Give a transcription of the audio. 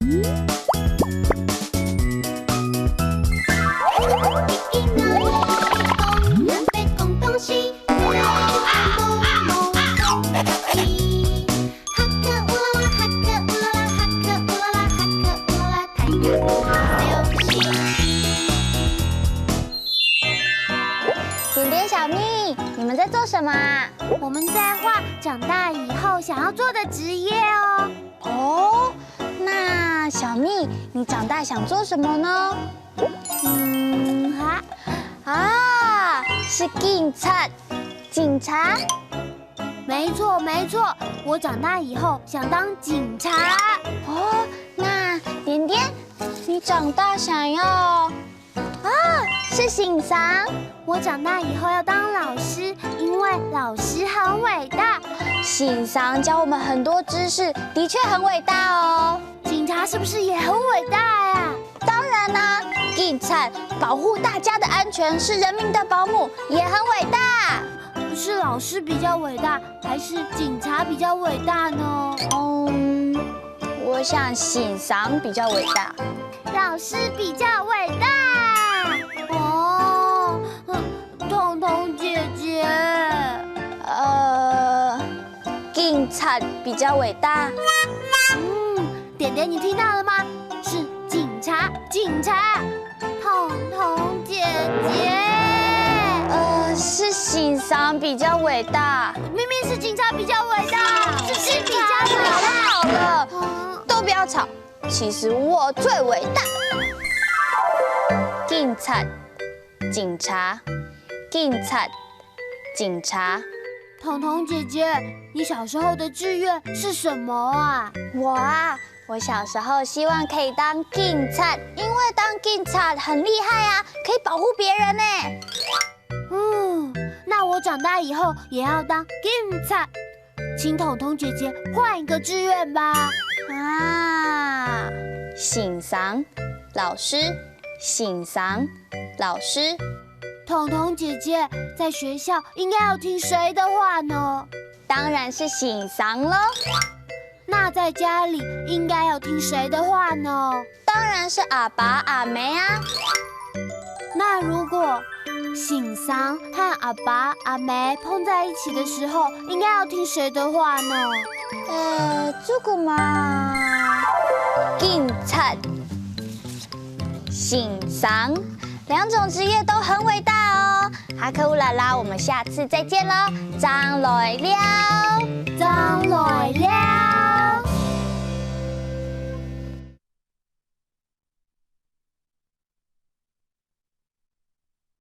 点点、小蜜，你们在做什么啊？我们在画长大以后想要做的职业哦。哦，那小蜜，你长大想做什么呢？是警察，警察。没错没错，我长大以后想当警察。哦，那点点，你长大想要？是醒桑。我长大以后要当老师，因为老师很伟大。醒桑教我们很多知识，的确很伟大哦。警察是不是也很伟大呀？当然啦，警察保护大家的安全，是人民的保姆，也很伟大。是老师比较伟大，还是警察比较伟大呢？我想醒桑比较伟大。老师比较伟大。哦，彤彤姐姐。警察比较伟大。点点，你听到了吗？是警察，警察。彤彤姐姐。是醒桑比较伟大。明明是警察比较伟大，是警察比较伟大。好了，都不要吵。其实我最伟大。警察，警察，警察，警察。彤彤姐姐，你小时候的志愿是什么啊？我小时候希望可以当警察，因为当警察很厉害啊，可以保护别人呢。那我长大以后也要当警察，请彤彤姐姐换一个志愿吧。醒桑，老师，醒桑，老师。彤彤姐姐在学校应该要听谁的话呢？当然是醒桑喽。那在家里应该要听谁的话呢？当然是阿爸阿妹啊。那如果醒桑和阿爸阿妹碰在一起的时候，应该要听谁的话呢？这个嘛，警察、醒桑，两种职业都很伟大哦。哈克乌拉拉，我们下次再见喽，张来了。